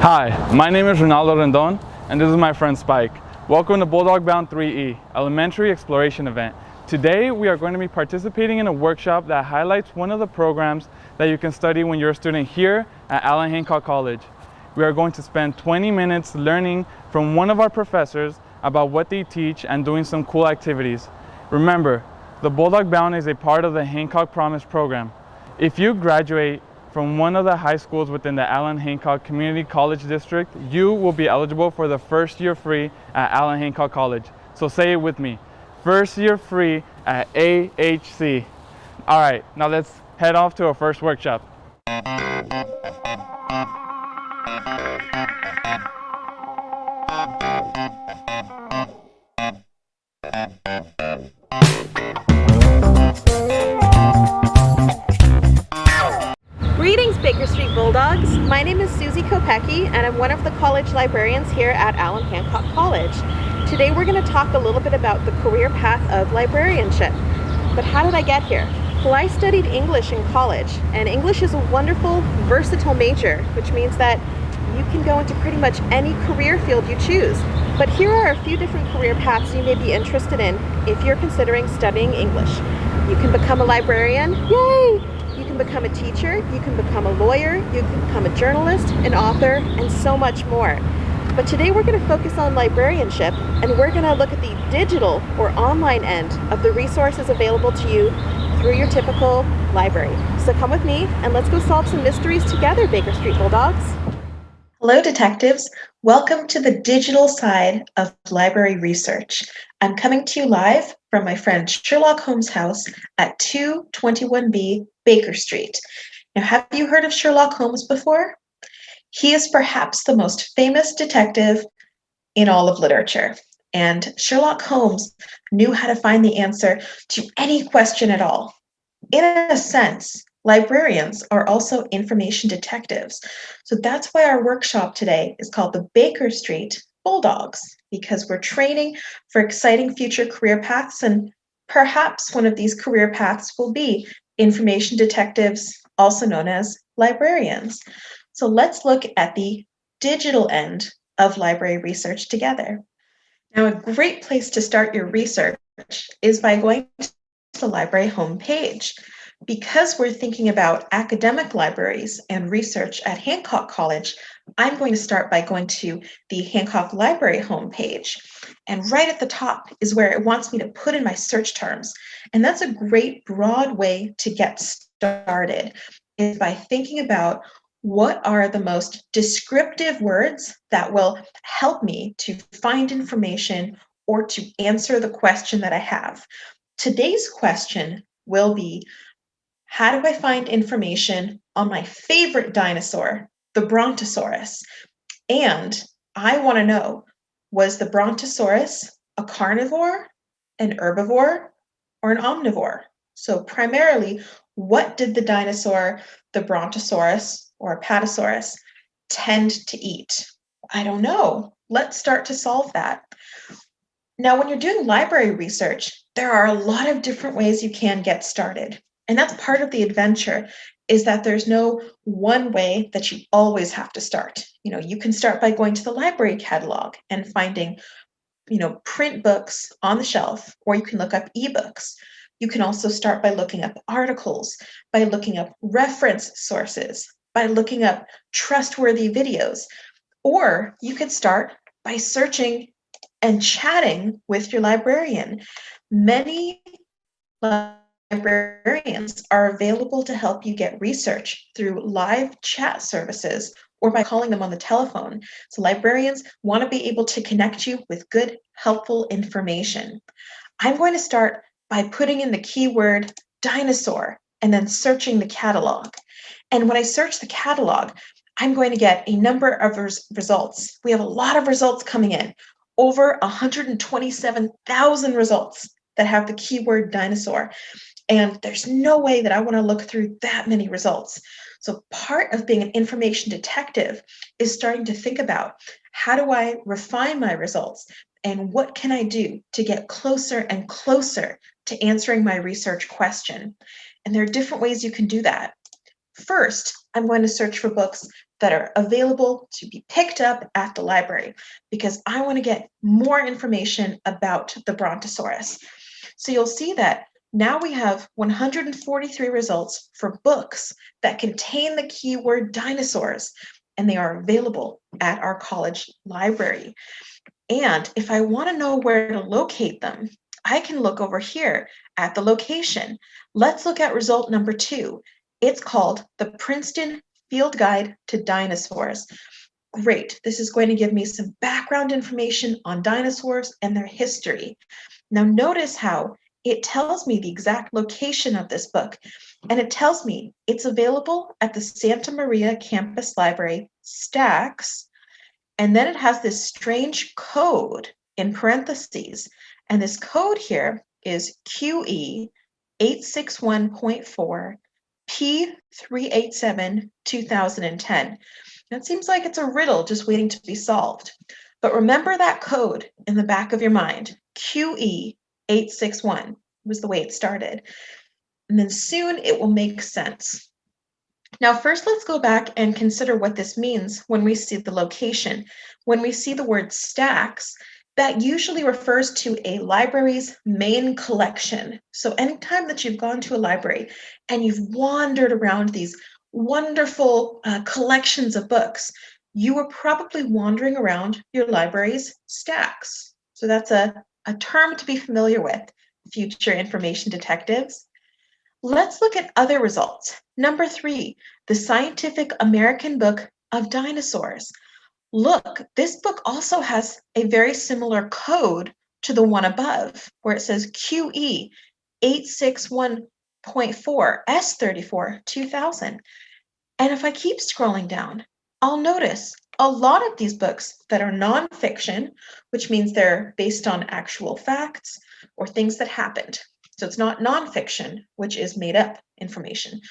Hi, my name is Ronaldo Rendon, and this is my friend Spike. Welcome to Bulldog Bound 3E, Elementary Exploration Event. Today, we are going to be participating in a workshop that highlights one of the programs that you can study when you're a student here at Allan Hancock College. We are going to spend 20 minutes learning from one of our professors about what they teach and doing some cool activities. Remember, the Bulldog Bound is a part of the Hancock Promise program. If you graduate from one of the high schools within the Allan Hancock Community College District, you will be eligible for the first year free at Allan Hancock College. So say it with me, first year free at AHC. All right, now let's head off to our first workshop. Greetings, Baker Street Bulldogs. My name is Susannah Kopecky, and I'm one of the college librarians here at Allan Hancock College. Today we're going to talk a little bit about the career path of librarianship. But how did I get here? Well, I studied English in college, and English is a wonderful, versatile major, which means that you can go into pretty much any career field you choose. But here are a few different career paths you may be interested in if you're considering studying English. You can become a librarian, yay! You can become a teacher, you can become a lawyer, you can become a journalist, an author, and so much more. But today we're going to focus on librarianship, and we're going to look at the digital or online end of the resources available to you through your typical library. So come with me and let's go solve some mysteries together, Baker Street Bulldogs. Hello, detectives. Welcome to the digital side of library research. I'm coming to you live from my friend Sherlock Holmes' house at 221B Baker Street. Now, have you heard of Sherlock Holmes before? He is perhaps the most famous detective in all of literature. And Sherlock Holmes knew how to find the answer to any question at all. In a sense, librarians are also information detectives. So that's why our workshop today is called the Baker Street Bulldogs, because we're training for exciting future career paths, and perhaps one of these career paths will be information detectives, also known as librarians. So let's look at the digital end of library research together. Now, a great place to start your research is by going to the library homepage. Because we're thinking about academic libraries and research at Hancock College, I'm going to start by going to the Hancock Library homepage. And right at the top is where it wants me to put in my search terms. And that's a great broad way to get started, is by thinking about what are the most descriptive words that will help me to find information or to answer the question that I have. Today's question will be, how do I find information on my favorite dinosaur, the Brontosaurus? And I want to know, was the Brontosaurus a carnivore, an herbivore, or an omnivore? So primarily, what did the dinosaur, the Brontosaurus or Apatosaurus, tend to eat? I don't know. Let's start to solve that. Now, when you're doing library research, there are a lot of different ways you can get started. And that's part of the adventure, is that there's no one way that you always have to start. You can start by going to the library catalog and finding, print books on the shelf, or you can look up ebooks. You can also start by looking up articles, by looking up reference sources, by looking up trustworthy videos, or you could start by searching and chatting with your librarian. Many librarians are available to help you get research through live chat services or by calling them on the telephone. So librarians want to be able to connect you with good, helpful information. I'm going to start by putting in the keyword dinosaur and then searching the catalog. And when I search the catalog, I'm going to get a number of results. We have a lot of results coming in, over 127,000 results that have the keyword dinosaur. And there's no way that I want to look through that many results. So part of being an information detective is starting to think about, how do I refine my results? And what can I do to get closer and closer to answering my research question? And there are different ways you can do that. First, I'm going to search for books that are available to be picked up at the library because I want to get more information about the Brontosaurus. So you'll see that now we have 143 results for books that contain the keyword dinosaurs, and they are available at our college library. And if I want to know where to locate them, I can look over here at the location. Let's look at result number 2. It's called the Princeton Field Guide to Dinosaurs. Great. This is going to give me some background information on dinosaurs and their history. Now notice how it tells me the exact location of this book, and it tells me it's available at the Santa Maria Campus Library, Stacks, and then it has this strange code in parentheses, and this code here is QE 861.4 P387 2010. That seems like it's a riddle just waiting to be solved. But remember that code in the back of your mind, QE 861 was the way it started. And then soon it will make sense. Now, first, let's go back and consider what this means when we see the location. When we see the word stacks, that usually refers to a library's main collection. So anytime that you've gone to a library and you've wandered around these wonderful collections of books, you were probably wandering around your library's stacks. So that's a term to be familiar with, future information detectives. Let's look at other results. Number 3, the Scientific American Book of Dinosaurs. Look, this book also has a very similar code to the one above, where it says QE 861.4 S34 2000. And if I keep scrolling down, I'll notice a lot of these books that are nonfiction, which means they're based on actual facts or things that happened. So it's not nonfiction, which is made up information.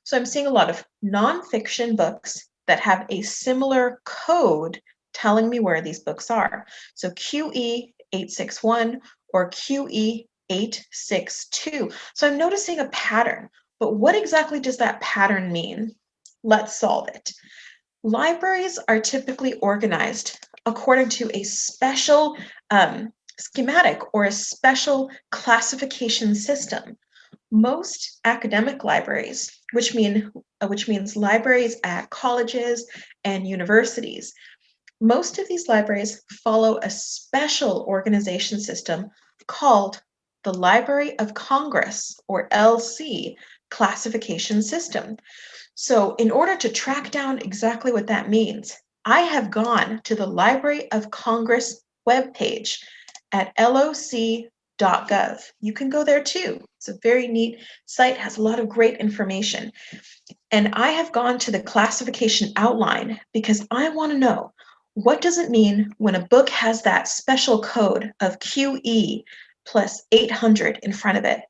So I'm seeing a lot of nonfiction books that have a similar code telling me where these books are. So QE 861 or QE 862. So I'm noticing a pattern, but what exactly does that pattern mean? Let's solve it. Libraries are typically organized according to a special schematic or a special classification system. Most academic libraries, which means libraries at colleges and universities, most of these libraries follow a special organization system called the Library of Congress, or LC, classification system. So in order to track down exactly what that means, I have gone to the Library of Congress webpage at loc.gov. You can go there too. It's a very neat site, has a lot of great information. And I have gone to the classification outline because I want to know, what does it mean when a book has that special code of QE plus 800 in front of it?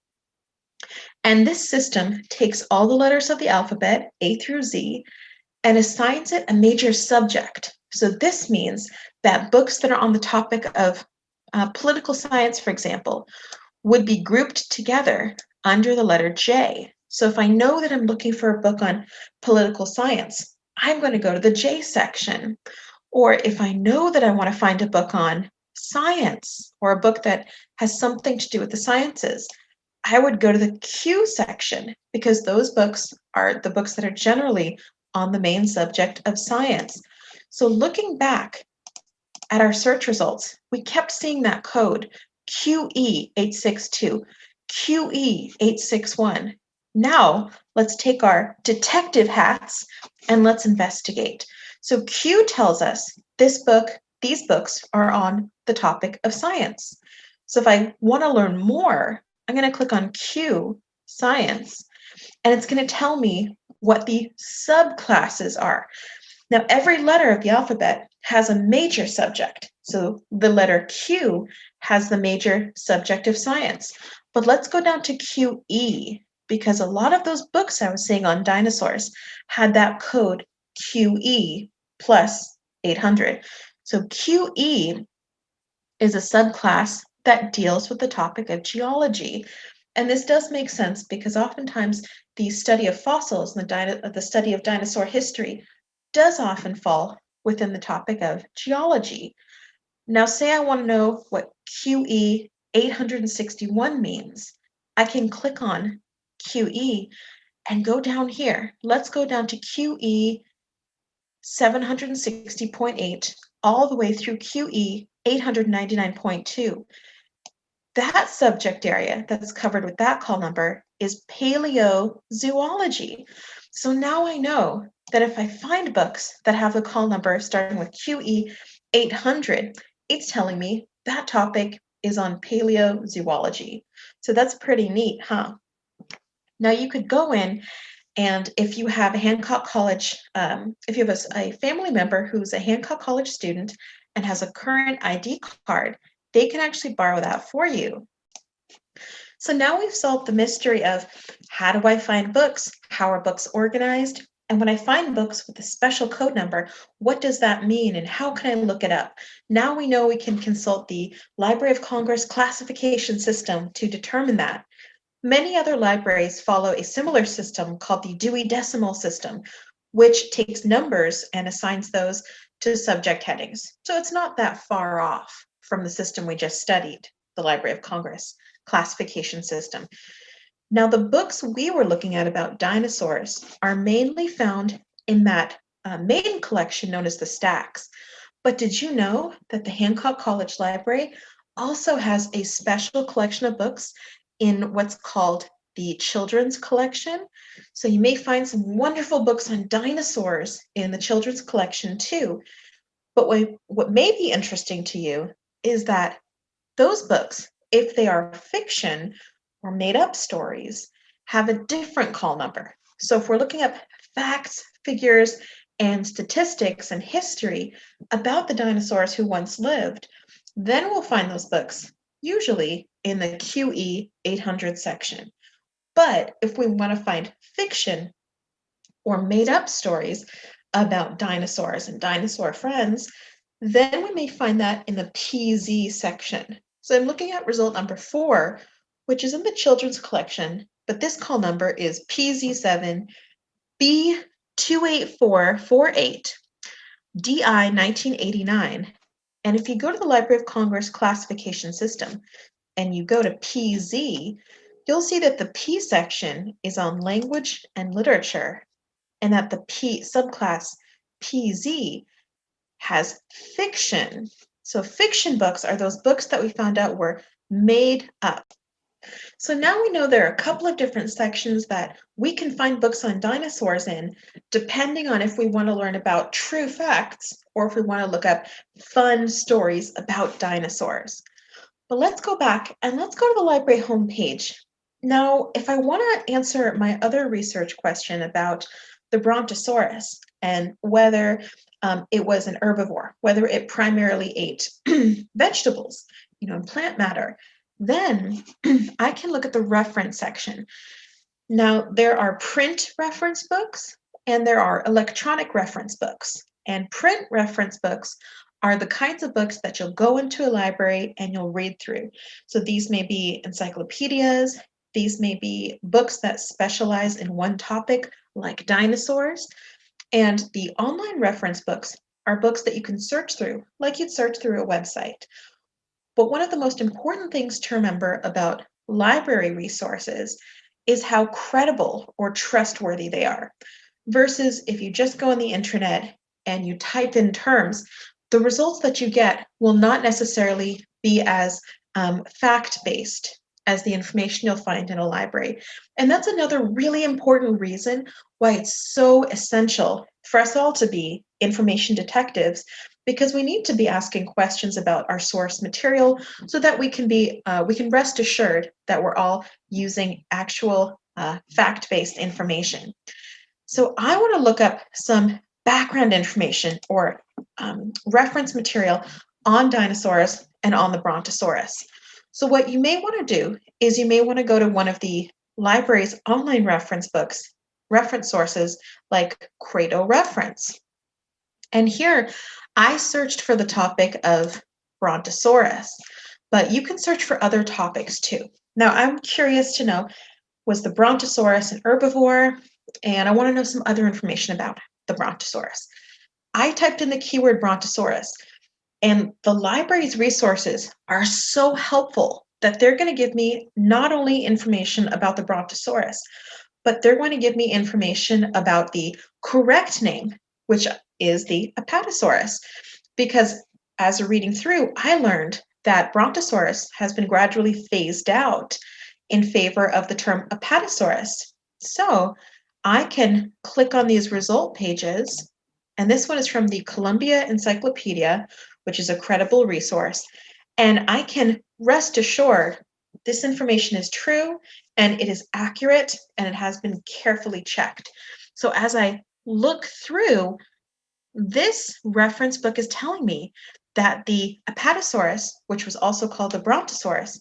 And this system takes all the letters of the alphabet, A through Z, and assigns it a major subject. So this means that books that are on the topic of political science, for example, would be grouped together under the letter J. So if I know that I'm looking for a book on political science, I'm going to go to the J section. Or if I know that I want to find a book on science or a book that has something to do with the sciences, I would go to the Q section because those books are the books that are generally on the main subject of science. So looking back at our search results, we kept seeing that code QE 862, QE 861. Now let's take our detective hats and let's investigate. So Q tells us these books are on the topic of science. So if I want to learn more, I'm going to click on Q, science, and it's going to tell me what the subclasses are. Now, every letter of the alphabet has a major subject. So the letter Q has the major subject of science. But let's go down to QE, because a lot of those books I was seeing on dinosaurs had that code QE plus 800. So QE is a subclass that deals with the topic of geology. And this does make sense because oftentimes the study of fossils and the study of dinosaur history does often fall within the topic of geology. Now, say I want to know what QE 861 means. I can click on QE and go down here. Let's go down to QE 760.8 all the way through QE 899.2. That subject area that's covered with that call number is paleozoology. So now I know that if I find books that have a call number starting with QE 800, it's telling me that topic is on paleozoology. So that's pretty neat, huh? Now you could go in, and if you have a Hancock College, if you have a family member who's a Hancock College student and has a current ID card, they can actually borrow that for you. So now we've solved the mystery of how do I find books? How are books organized? And when I find books with a special code number, what does that mean and how can I look it up? Now we know we can consult the Library of Congress classification system to determine that. Many other libraries follow a similar system called the Dewey Decimal System, which takes numbers and assigns those to subject headings. So it's not that far off from the system we just studied, the Library of Congress classification system. Now, the books we were looking at about dinosaurs are mainly found in that main collection known as the Stacks. But did you know that the Hancock College Library also has a special collection of books in what's called the Children's Collection? So you may find some wonderful books on dinosaurs in the Children's Collection too. But what may be interesting to you is that those books, if they are fiction or made up stories, have a different call number. So if we're looking up facts, figures, and statistics and history about the dinosaurs who once lived, then we'll find those books usually in the QE 800 section. But if we want to find fiction or made up stories about dinosaurs and dinosaur friends, then we may find that in the PZ section. So I'm looking at result number 4, which is in the Children's Collection, but this call number is PZ7B28448, DI 1989. And if you go to the Library of Congress classification system and you go to PZ, you'll see that the P section is on language and literature, and that the P subclass PZ has fiction. So fiction books are those books that we found out were made up. So now we know there are a couple of different sections that we can find books on dinosaurs in, depending on if we want to learn about true facts or if we want to look up fun stories about dinosaurs. But let's go back and let's go to the library homepage. Now, if I want to answer my other research question about the Brontosaurus and whether it was an herbivore, whether it primarily ate vegetables, and plant matter, then I can look at the reference section. Now, there are print reference books and there are electronic reference books. And print reference books are the kinds of books that you'll go into a library and you'll read through. So these may be encyclopedias, these may be books that specialize in one topic, like dinosaurs. And the online reference books are books that you can search through, like you'd search through a website. But one of the most important things to remember about library resources is how credible or trustworthy they are, versus if you just go on the internet and you type in terms, the results that you get will not necessarily be as fact-based as the information you'll find in a library. And that's another really important reason why it's so essential for us all to be information detectives, because we need to be asking questions about our source material so that we can rest assured that we're all using actual fact-based information. So I want to look up some background information or reference material on dinosaurs and on the Brontosaurus. So what you may want to do is you may want to go to one of the library's online reference books, reference sources like Credo Reference. And here I searched for the topic of Brontosaurus, but you can search for other topics too. Now I'm curious to know, was the Brontosaurus an herbivore? And I want to know some other information about the Brontosaurus. I typed in the keyword Brontosaurus, and the library's resources are so helpful that they're going to give me not only information about the Brontosaurus, but they're going to give me information about the correct name, which is the Apatosaurus. Because as we're reading through, I learned that Brontosaurus has been gradually phased out in favor of the term Apatosaurus. So I can click on these result pages, and this one is from the Columbia Encyclopedia, which is a credible resource, and I can rest assured this information is true and it is accurate and it has been carefully checked. So as I look through, this reference book is telling me that the Apatosaurus, which was also called the Brontosaurus,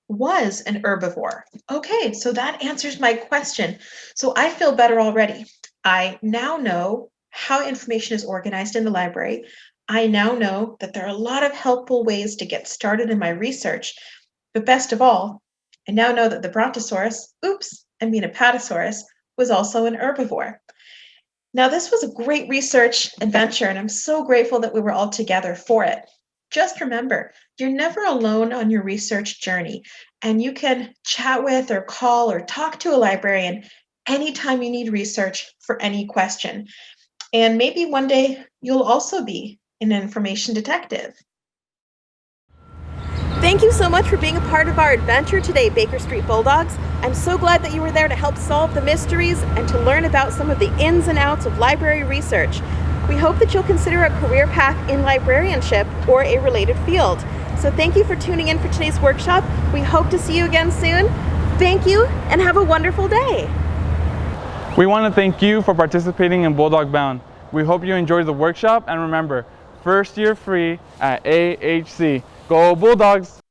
was an herbivore. Okay, so that answers my question. So I feel better already. I now know how information is organized in the library. I now know that there are a lot of helpful ways to get started in my research. But best of all, I now know that the Brontosaurus, Apatosaurus, was also an herbivore. Now, this was a great research adventure, and I'm so grateful that we were all together for it. Just remember, you're never alone on your research journey, and you can chat with or call or talk to a librarian anytime you need research for any question. And maybe one day you'll also be an information detective. Thank you so much for being a part of our adventure today, Baker Street Bulldogs. I'm so glad that you were there to help solve the mysteries and to learn about some of the ins and outs of library research. We hope that you'll consider a career path in librarianship or a related field. So thank you for tuning in for today's workshop. We hope to see you again soon. Thank you and have a wonderful day. We want to thank you for participating in Bulldog Bound. We hope you enjoyed the workshop, and remember, first year free at AHC. Go Bulldogs!